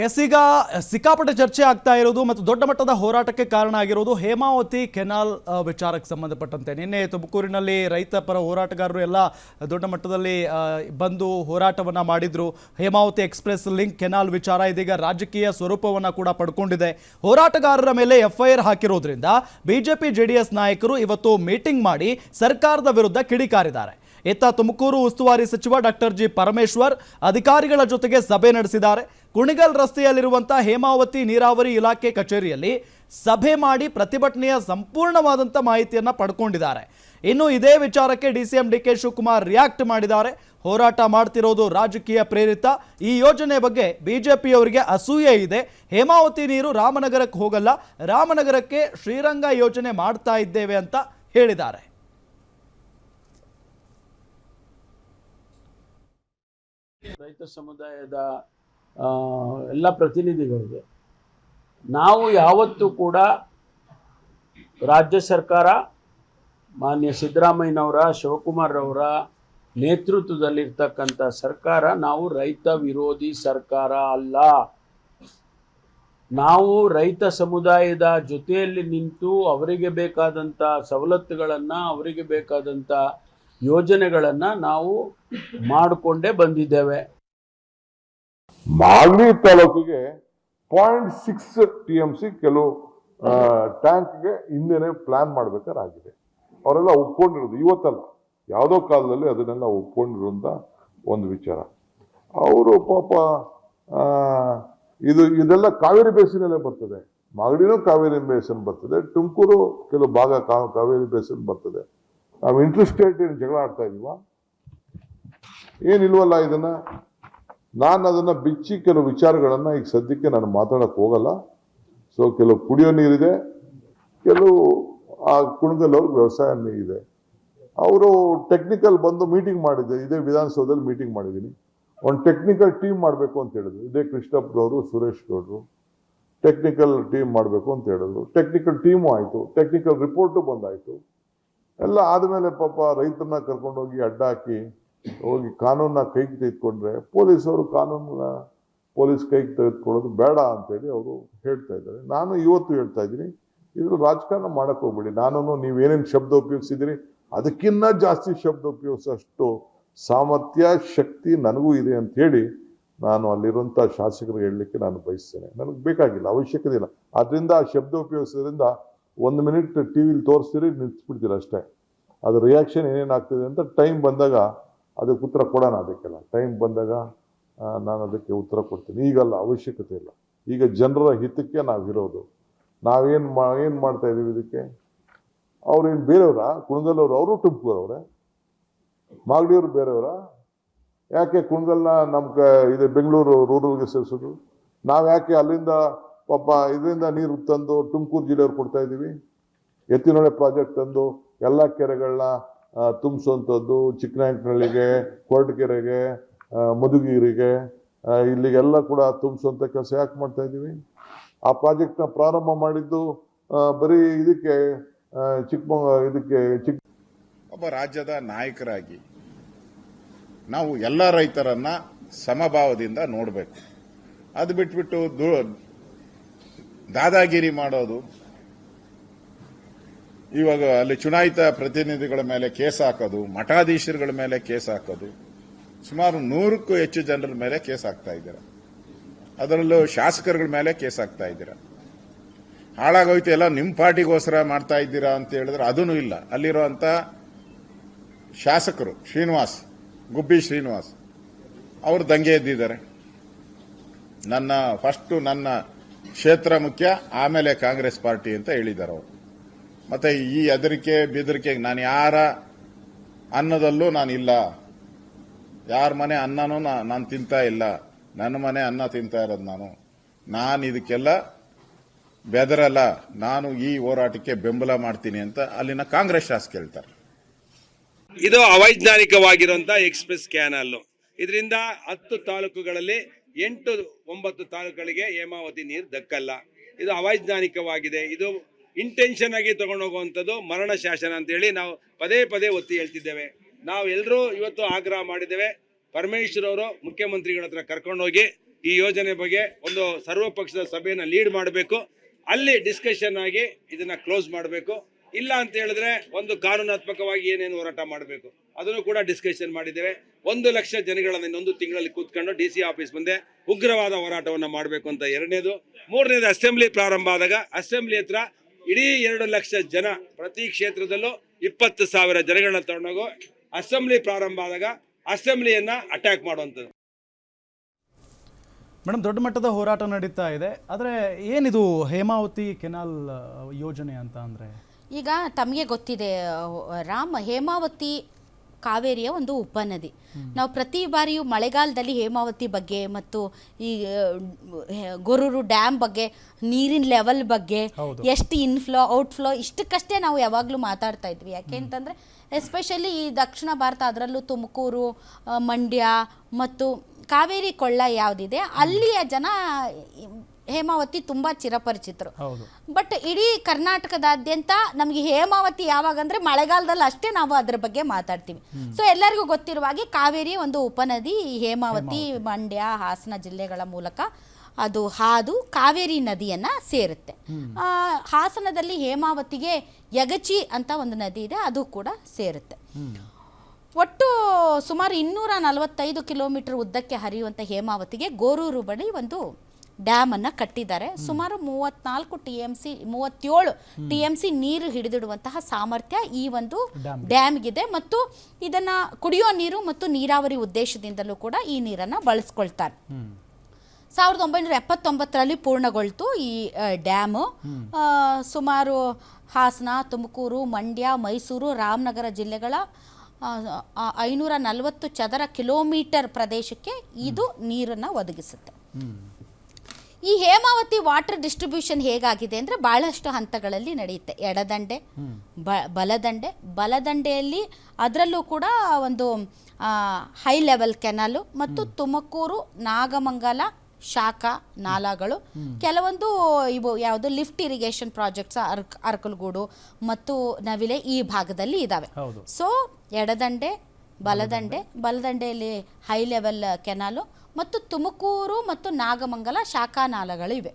S ಈಗ ಸಿಕ್ಕಾಪಟ್ಟೆ ಚರ್ಚೆ ಆಗ್ತಾ ಇರೋದು ಮತ್ತು ದೊಡ್ಡ ಮಟ್ಟದ ಹೋರಾಟಕ್ಕೆ ಕಾರಣ ಆಗಿರೋದು ಹೇಮಾವತಿ ಕೆನಾಲ್ ವಿಚಾರಕ್ಕೆ ಸಂಬಂಧಪಟ್ಟಂತೆ ನಿನ್ನೆ ತುಮಕೂರಿನಲ್ಲಿ ರೈತ ಪರ ಹೋರಾಟಗಾರರು ಎಲ್ಲ ದೊಡ್ಡ ಮಟ್ಟದಲ್ಲಿ ಬಂದು ಹೋರಾಟವನ್ನು ಮಾಡಿದ್ರು. ಹೇಮಾವತಿ ಎಕ್ಸ್ಪ್ರೆಸ್ ಲಿಂಕ್ ಕೆನಾಲ್ ವಿಚಾರ ಇದೀಗ ರಾಜಕೀಯ ಸ್ವರೂಪವನ್ನು ಕೂಡ ಪಡ್ಕೊಂಡಿದೆ. ಹೋರಾಟಗಾರರ ಮೇಲೆ ಎಫ್ಐಆರ್ ಹಾಕಿರೋದ್ರಿಂದ ಬಿಜೆಪಿ ಜೆಡಿಎಸ್ ನಾಯಕರು ಇವತ್ತು ಮೀಟಿಂಗ್ ಮಾಡಿ ಸರ್ಕಾರದ ವಿರುದ್ಧ ಕಿಡಿಕಾರಿದ್ದಾರೆ. ಇತ್ತ ತುಮಕೂರು ಉಸ್ತುವಾರಿ ಸಚಿವ ಡಾಕ್ಟರ್ ಜಿ ಪರಮೇಶ್ವರ್ ಅಧಿಕಾರಿಗಳ ಜೊತೆಗೆ ಸಭೆ ನಡೆಸಿದ್ದಾರೆ. ಕುಣಿಗಲ್ ರಸ್ತೆಯಲ್ಲಿರುವಂತಹ ಹೇಮಾವತಿ ನೀರಾವರಿ ಇಲಾಖೆ ಕಚೇರಿಯಲ್ಲಿ ಸಭೆ ಮಾಡಿ ಪ್ರತಿಭಟನೆಯ ಸಂಪೂರ್ಣವಾದಂಥ ಮಾಹಿತಿಯನ್ನು ಪಡ್ಕೊಂಡಿದ್ದಾರೆ. ಇನ್ನು ಇದೇ ವಿಚಾರಕ್ಕೆ ಡಿಸಿಎಂ ಡಿಕೆ ಶಿವಕುಮಾರ್ ರಿಯಾಕ್ಟ್ ಮಾಡಿದ್ದಾರೆ. ಹೋರಾಟ ಮಾಡ್ತಿರೋದು ರಾಜಕೀಯ ಪ್ರೇರಿತ. ಈ ಯೋಜನೆ ಬಗ್ಗೆ ಬಿಜೆಪಿಯವರಿಗೆ ಅಸೂಯೆ ಇದೆ. ಹೇಮಾವತಿ ನೀರು ರಾಮನಗರಕ್ಕೆ ಹೋಗಲ್ಲ, ರಾಮನಗರಕ್ಕೆ ಶ್ರೀರಂಗ ಯೋಜನೆ ಮಾಡ್ತಾ ಇದ್ದೇವೆ ಅಂತ ಹೇಳಿದ್ದಾರೆ. ರೈತ ಸಮುದಾಯದ ಎಲ್ಲ ಪ್ರತಿನಿಧಿಗಳಿಗೆ ನಾವು ಯಾವತ್ತೂ ಕೂಡ ರಾಜ್ಯ ಸರ್ಕಾರ ಮಾನ್ಯ ಸಿದ್ದರಾಮಯ್ಯನವರ ಶಿವಕುಮಾರ್ ಅವರ ನೇತೃತ್ವದಲ್ಲಿರ್ತಕ್ಕಂಥ ಸರ್ಕಾರ ನಾವು ರೈತ ವಿರೋಧಿ ಸರ್ಕಾರ ಅಲ್ಲ. ನಾವು ರೈತ ಸಮುದಾಯದ ಜೊತೆಯಲ್ಲಿ ನಿಂತು ಅವರಿಗೆ ಬೇಕಾದಂಥ ಸವಲತ್ತುಗಳನ್ನು ಅವರಿಗೆ ಬೇಕಾದಂಥ ಯೋಜನೆಗಳನ್ನು ನಾವು ಮಾಡಿಕೊಂಡೇ ಬಂದಿದ್ದೇವೆ. ಮಾಗಡಿ ತಾಲೂಕಿಗೆ 0.6 TMC ಕೆಲವು ಟ್ಯಾಂಕ್ಗೆ ಹಿಂದೆನೆ ಪ್ಲಾನ್ ಮಾಡ್ಬೇಕಾಗಿದೆ. ಅವರೆಲ್ಲ ಒಪ್ಕೊಂಡಿರೋದು ಇವತ್ತಲ್ಲ, ಯಾವುದೋ ಕಾಲದಲ್ಲಿ ಅದನ್ನೆಲ್ಲ ಒಪ್ಕೊಂಡಿರುವಂತ ಒಂದು ವಿಚಾರ. ಅವರು ಪಾಪ ಇದೆಲ್ಲ ಕಾವೇರಿ ಬೇಸಿನಲ್ಲೇ ಬರ್ತದೆ. ಮಾಗಡಿನೂ ಕಾವೇರಿ ಬೇಸಿನ್ ಬರ್ತದೆ, ತುಮಕೂರು ಕೆಲವು ಭಾಗ ಕಾವೇರಿ ಬೇಸಿನ್ ಬರ್ತದೆ. ನಾವು ಇಂಟ್ರೆಸ್ಟೆಡ್ ಏನು ಜಗಳ ಆಡ್ತಾ ಇದೀವ? ಏನಿಲ್ವಲ್ಲ. ನಾನು ಅದನ್ನ ಬಿಚ್ಚಿ ಕೆಲವು ವಿಚಾರಗಳನ್ನ ಈಗ ಸದ್ಯಕ್ಕೆ ನಾನು ಮಾತಾಡಕ್ ಹೋಗಲ್ಲ. ಸೊ ಕೆಲವು ಕುಡಿಯೋ ನೀರಿದೆ, ಕೆಲವು ಆ ಕುಣಗಲ್ ಅವ್ರಿಗೆ ವ್ಯವಸಾಯ ನೀರಿದೆ. ಅವರು ಟೆಕ್ನಿಕಲ್ ಬಂದು ಮೀಟಿಂಗ್ ಮಾಡಿದ್ದೆ, ಇದೇ ವಿಧಾನಸೌಧದಲ್ಲಿ ಮೀಟಿಂಗ್ ಮಾಡಿದ್ದೀನಿ. ಒಂದು ಟೆಕ್ನಿಕಲ್ ಟೀಮ್ ಮಾಡಬೇಕು ಅಂತ ಹೇಳಿದ್ರು. ಇದೇ ಕೃಷ್ಣಪ್ಪನವರು, ಸುರೇಶ್ ಗೌಡರು ಟೆಕ್ನಿಕಲ್ ಟೀಮ್ ಮಾಡಬೇಕು ಅಂತ ಹೇಳಿದ್ರು. ಟೆಕ್ನಿಕಲ್ ಟೀಮು ಆಯಿತು, ಟೆಕ್ನಿಕಲ್ ರಿಪೋರ್ಟು ಬಂದಾಯಿತು. ಎಲ್ಲ ಆದಮೇಲೆ ಪಾಪ ರೈತರನ್ನ ಕರ್ಕೊಂಡೋಗಿ ಅಡ್ಡ ಹಾಕಿ ಹೋಗಿ ಕಾನೂನನ್ನ ಕೈಗೆ ತೆಗೆದುಕೊಂಡ್ರೆ ಪೊಲೀಸವರು ಪೊಲೀಸ್ ಕೈಗೆ ತೆಗೆದುಕೊಳ್ಳೋದು ಬೇಡ ಅಂತೇಳಿ ಅವರು ಹೇಳ್ತಾ ಇದ್ದಾರೆ. ನಾನು ಇವತ್ತು ಹೇಳ್ತಾ ಇದ್ದೀನಿ, ಇದ್ರ ರಾಜಕಾರಣ ಮಾಡಕ್ ಹೋಗ್ಬೇಡಿ. ನಾನು ನೀವೇನೇನು ಶಬ್ದ ಉಪಯೋಗಿಸಿದಿರಿ ಅದಕ್ಕಿಂತ ಜಾಸ್ತಿ ಶಬ್ದ ಉಪಯೋಗಿಸೋಷ್ಟು ಸಾಮರ್ಥ್ಯ ಶಕ್ತಿ ನನಗೂ ಇದೆ ಅಂತ ಹೇಳಿ ನಾನು ಅಲ್ಲಿರುವಂಥ ಶಾಸಕರಿಗೆ ಹೇಳಲಿಕ್ಕೆ ನಾನು ಬಯಸ್ತೇನೆ. ನನಗೆ ಬೇಕಾಗಿಲ್ಲ, ಅವಶ್ಯಕತೆ ಇಲ್ಲ. ಅದರಿಂದ ಆ ಶಬ್ದ ಉಪಯೋಗಿಸೋದ್ರಿಂದ 1 ಮಿನಿಟ್ ಟಿವಿಲಿ ತೋರಿಸ್ತೀರಿ, ನಿಲ್ಸ್ಬಿಡ್ತೀರಿ ಅಷ್ಟೇ. ಅದು ರಿಯಾಕ್ಷನ್ ಏನೇನಾಗ್ತಿದೆ ಅಂತ ಟೈಮ್ ಬಂದಾಗ ಅದಕ್ಕೆ ಉತ್ತರ ಕೊಡೋಣ. ಅದಕ್ಕೆಲ್ಲ ಟೈಮ್ ಬಂದಾಗ ನಾನು ಅದಕ್ಕೆ ಉತ್ತರ ಕೊಡ್ತೀನಿ. ಈಗಲ್ಲ, ಅವಶ್ಯಕತೆ ಇಲ್ಲ. ಈಗ ಜನರ ಹಿತಕ್ಕೆ ನಾವಿರೋದು. ನಾವೇನು ಮಾಡ್ತಾ ಇದೀವಿ ಇದಕ್ಕೆ? ಅವ್ರೇನು ಬೇರೆಯವರ? ಕುಣಗಲ್ನವ್ರು, ಅವರು ತುಮಕೂರವ್ರೆ. ಮಾಗಡಿಯವರು ಬೇರೆಯವರ? ಯಾಕೆ ಕುಣಗಲ್ನ ಇದೆ ಬೆಂಗಳೂರು ರೂರಲ್ಗೆ ಸೇರಿಸೋದು? ನಾವು ಯಾಕೆ ಅಲ್ಲಿಂದ ಪಾಪ ಇದರಿಂದ ನೀರು ತಂದು ತುಮಕೂರು ಜಿಲ್ಲೆಯವ್ರು ಕೊಡ್ತಾ ಇದ್ದೀವಿ? ಎತ್ತಿನೊಳೆ ಪ್ರಾಜೆಕ್ಟ್ ತಂದು ಎಲ್ಲ ಕೆರೆಗಳನ್ನ ತುಂಬಿಸುವಂಥದ್ದು, ಚಿಕ್ಕನಾಯಕನಹಳ್ಳಿಗೆ, ಕೊರಟಗೆರೆಗೆ, ಮಧುಗಿರಿಗೆ, ಇಲ್ಲಿಗೆಲ್ಲ ಕೂಡ ತುಂಬಿಸುವಂಥ ಕೆಲಸ ಯಾಕೆ ಮಾಡ್ತಾ ಇದ್ದೀವಿ? ಆ ಪ್ರಾಜೆಕ್ಟ್ನ ಪ್ರಾರಂಭ ಮಾಡಿದ್ದು ಬರೀ ಇದಕ್ಕೆ ಒಬ್ಬ ರಾಜ್ಯದ ನಾಯಕರಾಗಿ ನಾವು ಎಲ್ಲ ರೈತರನ್ನ ಸಮಭಾವದಿಂದ ನೋಡಬೇಕು. ಅದು ಬಿಟ್ಬಿಟ್ಟು ದಾದಾಗಿರಿ ಮಾಡೋದು, ಇವಾಗ ಅಲ್ಲಿ ಚುನಾಯಿತ ಪ್ರತಿನಿಧಿಗಳ ಮೇಲೆ ಕೇಸ್ ಹಾಕೋದು, ಮಠಾಧೀಶರುಗಳ ಮೇಲೆ ಕೇಸ್ ಹಾಕೋದು, ಸುಮಾರು 100ಕ್ಕೂ ಹೆಚ್ಚು ಜನರ ಮೇಲೆ ಕೇಸ್ ಹಾಕ್ತಾ ಇದ್ದೀರಾ. ಅದರಲ್ಲೂ ಶಾಸಕರುಗಳ ಮೇಲೆ ಕೇಸ್ ಹಾಕ್ತಾ ಇದ್ದೀರಾ. ಹಾಳಾಗೋಯ್ತು, ಎಲ್ಲ ನಿಮ್ಮ ಪಾರ್ಟಿಗೋಸ್ಕರ ಮಾಡ್ತಾ ಇದ್ದೀರಾ ಅಂತ ಹೇಳಿದ್ರೆ ಅದೂ ಇಲ್ಲ. ಅಲ್ಲಿರುವಂತ ಶಾಸಕರು ಗುಬ್ಬಿ ಶ್ರೀನಿವಾಸ್ ಅವರು ದಂಗೆ ಎದ್ದಿದ್ದಾರೆ. ನನ್ನ ಕ್ಷೇತ್ರ ಮುಖ್ಯ, ಆಮೇಲೆ ಕಾಂಗ್ರೆಸ್ ಪಾರ್ಟಿ ಅಂತ ಹೇಳಿದ್ದಾರೆ ಅವರು. ಮತ್ತೆ ಈ ಹೆದರಿಕೆ ಬೆದರಿಕೆಗೆ ನಾನು ಯಾರ ಅನ್ನದಲ್ಲೂ ನಾನಿಲ್ಲ, ಯಾರ ಮನೆ ಅನ್ನನೂ ನಾನು ತಿಂತಾ ಇಲ್ಲ, ನನ್ನ ಮನೆ ಅನ್ನ ತಿಂತಾ ಇರೋದು ನಾನು ಇದಕ್ಕೆಲ್ಲ ಬೆದರಲ್ಲ, ನಾನು ಈ ಹೋರಾಟಕ್ಕೆ ಬೆಂಬಲ ಮಾಡ್ತೀನಿ ಅಂತ ಅಲ್ಲಿನ ಕಾಂಗ್ರೆಸ್ ಶಾಸಕ ಹೇಳ್ತಾರೆ. ಇದು ಅವೈಜ್ಞಾನಿಕವಾಗಿರುವಂತಹ ಎಕ್ಸ್ಪ್ರೆಸ್ ಕ್ಯಾನಲ್. ಇದರಿಂದ 10 ತಾಲೂಕುಗಳಲ್ಲಿ 8-9 ತಾಲೂಕುಗಳಿಗೆ ಹೇಮಾವತಿ ನೀರು ದಕ್ಕಲ್ಲ. ಇದು ಅವೈಜ್ಞಾನಿಕವಾಗಿದೆ. ಇದು ಇಂಟೆನ್ಷನ್ ಆಗಿ ತಗೊಂಡು ಹೋಗುವಂಥದ್ದು ಮರಣ ಶಾಸನ ಅಂತೇಳಿ ನಾವು ಪದೇ ಪದೇ ಒತ್ತಿ ಹೇಳ್ತಿದ್ದೇವೆ. ನಾವು ಎಲ್ಲರೂ ಇವತ್ತು ಆಗ್ರಹ ಮಾಡಿದ್ದೇವೆ. ಪರಮೇಶ್ವರ್ ಅವರು ಮುಖ್ಯಮಂತ್ರಿಗಳ ಹತ್ರ ಕರ್ಕೊಂಡೋಗಿ ಈ ಯೋಜನೆ ಬಗ್ಗೆ ಒಂದು ಸರ್ವಪಕ್ಷದ ಸಭೆಯನ್ನು ಲೀಡ್ ಮಾಡಬೇಕು. ಅಲ್ಲಿ ಡಿಸ್ಕಷನ್ ಆಗಿ ಇದನ್ನ ಕ್ಲೋಸ್ ಮಾಡಬೇಕು. ಇಲ್ಲ ಅಂತ ಹೇಳಿದ್ರೆ ಒಂದು ಕಾನೂನಾತ್ಮಕವಾಗಿ ಏನೇನು ಹೋರಾಟ ಮಾಡಬೇಕು ಅದನ್ನು ಕೂಡ ಡಿಸ್ಕಷನ್ ಮಾಡಿದ್ದೇವೆ. 1 ಲಕ್ಷ ಜನಗಳನ್ನ ಇನ್ನೊಂದು ತಿಂಗಳಲ್ಲಿ ಕೂತ್ಕೊಂಡು DC ಆಫೀಸ್ ಮುಂದೆ ಉಗ್ರವಾದ ಹೋರಾಟವನ್ನ ಮಾಡಬೇಕು ಅಂತ ಎರಡನೇದು. ಮೂರನೇದು ಅಸೆಂಬ್ಲಿ ಪ್ರಾರಂಭ ಆದಾಗ ಅಸೆಂಬ್ಲಿ ಹತ್ರ ಇಡೀ 2 ಲಕ್ಷ ಜನ ಪ್ರತಿ ಕ್ಷೇತ್ರದಲ್ಲೂ 20,000 ಜನಗಳನ್ನ ತಗೊಂಡೋಗೋ ಅಸೆಂಬ್ಲಿ ಪ್ರಾರಂಭ ಆದಾಗ ಅಸೆಂಬ್ಲಿಯನ್ನ ಅಟ್ಯಾಕ್ ಮಾಡುವಂಥದ್ದು. ಮೇಡಮ್, ದೊಡ್ಡ ಮಟ್ಟದ ಹೋರಾಟ ನಡೀತಾ ಇದೆ. ಆದರೆ ಏನಿದು ಹೇಮಾವತಿ ಕೆನಾಲ್ ಯೋಜನೆ ಅಂತ ಅಂದರೆ? ಈಗ ತಮಗೆ ಗೊತ್ತಿದೆ ರಾಮ್, ಹೇಮಾವತಿ ಕಾವೇರಿಯ ಒಂದು ಉಪನದಿ. ನಾವು ಪ್ರತಿ ಬಾರಿಯೂ ಮಳೆಗಾಲದಲ್ಲಿ ಹೇಮಾವತಿ ಬಗ್ಗೆ ಮತ್ತು ಈ ಗೊರೂರು ಡ್ಯಾಮ್ ಬಗ್ಗೆ, ನೀರಿನ ಲೆವೆಲ್ ಬಗ್ಗೆ, ಎಷ್ಟು ಇನ್ಫ್ಲೋ ಔಟ್ಫ್ಲೋ ಇಷ್ಟಕ್ಕಷ್ಟೇ ನಾವು ಯಾವಾಗಲೂ ಮಾತಾಡ್ತಾ ಇದ್ವಿ. ಯಾಕೆ ಅಂತಂದರೆ ಎಸ್ಪೆಷಲಿ ಈ ದಕ್ಷಿಣ ಭಾರತ, ಅದರಲ್ಲೂ ತುಮಕೂರು, ಮಂಡ್ಯ ಮತ್ತು ಕಾವೇರಿ ಕೊಳ್ಳ ಯಾವುದಿದೆ ಅಲ್ಲಿಯ ಜನ ಹೇಮಾವತಿ ತುಂಬ ಚಿರಪರಿಚಿತರು. ಬಟ್ ಇಡೀ ಕರ್ನಾಟಕದಾದ್ಯಂತ ನಮಗೆ ಹೇಮಾವತಿ ಯಾವಾಗಂದ್ರೆ ಮಳೆಗಾಲದಲ್ಲಿ ಅಷ್ಟೇ ನಾವು ಅದರ ಬಗ್ಗೆ ಮಾತಾಡ್ತೀವಿ. ಸೊ ಎಲ್ಲರಿಗೂ ಗೊತ್ತಿರುವ ಹಾಗೆ ಕಾವೇರಿ ಒಂದು ಉಪನದಿ. ಹೇಮಾವತಿ ಮಂಡ್ಯ, ಹಾಸನ ಜಿಲ್ಲೆಗಳ ಮೂಲಕ ಅದು ಹಾದು ಕಾವೇರಿ ನದಿಯನ್ನು ಸೇರುತ್ತೆ. ಹಾಸನದಲ್ಲಿ ಹೇಮಾವತಿಗೆ ಯಗಚಿ ಅಂತ ಒಂದು ನದಿ ಇದೆ, ಅದು ಕೂಡ ಸೇರುತ್ತೆ. ಒಟ್ಟು ಸುಮಾರು 245 ಕಿಲೋಮೀಟರ್ ಉದ್ದಕ್ಕೆ ಹರಿಯುವಂಥ ಹೇಮಾವತಿಗೆ ಗೋರೂರು ಬಳಿ ಒಂದು ಡ್ಯಾಮನ್ನು ಕಟ್ಟಿದ್ದಾರೆ. ಸುಮಾರು 37 TMC ನೀರು ಹಿಡಿದಿಡುವಂತಹ ಸಾಮರ್ಥ್ಯ ಈ ಒಂದು ಡ್ಯಾಮ್ಗಿದೆ. ಮತ್ತು ಇದನ್ನು ಕುಡಿಯೋ ನೀರು ಮತ್ತು ನೀರಾವರಿ ಉದ್ದೇಶದಿಂದಲೂ ಕೂಡ ಈ ನೀರನ್ನು ಬಳಸ್ಕೊಳ್ತಾರೆ. 1979ರಲ್ಲಿ ಪೂರ್ಣಗೊಳ್ತು ಈ ಡ್ಯಾಮು. ಸುಮಾರು ಹಾಸನ, ತುಮಕೂರು, ಮಂಡ್ಯ, ಮೈಸೂರು, ರಾಮನಗರ ಜಿಲ್ಲೆಗಳ 540 ಚದರ ಕಿಲೋಮೀಟರ್ ಪ್ರದೇಶಕ್ಕೆ ಇದು ನೀರನ್ನು ಒದಗಿಸುತ್ತೆ. ಈ ಹೇಮಾವತಿ ವಾಟರ್ ಡಿಸ್ಟ್ರಿಬ್ಯೂಷನ್ ಹೇಗಾಗಿದೆ ಅಂದರೆ ಭಾಳಷ್ಟು ಹಂತಗಳಲ್ಲಿ ನಡೆಯುತ್ತೆ. ಎಡದಂಡೆ, ಬಲದಂಡೆಯಲ್ಲಿ ಅದರಲ್ಲೂ ಕೂಡ ಒಂದು ಹೈ ಲೆವೆಲ್ ಕೆನಾಲು ಮತ್ತು ತುಮಕೂರು, ನಾಗಮಂಗಲ ಶಾಖಾ ನಾಲಾಗಳು, ಕೆಲವೊಂದು ಇವು ಯಾವುದು ಲಿಫ್ಟ್ ಇರಿಗೇಷನ್ ಪ್ರಾಜೆಕ್ಟ್ಸ್ ಅರಕಲಗೂಡು ಮತ್ತು ನವಿಲೆ ಈ ಭಾಗದಲ್ಲಿ ಇದ್ದಾವೆ. ಸೊ ಎಡದಂಡೆ, ಬಲದಂಡೆಯಲ್ಲಿ ಹೈ ಲೆವೆಲ್ ಕೆನಾಲು ಮತ್ತು ತುಮಕೂರು ಮತ್ತು ನಾಗಮಂಗಲ ಶಾಖಾ ನಾಲಗಳು ಇವೆ.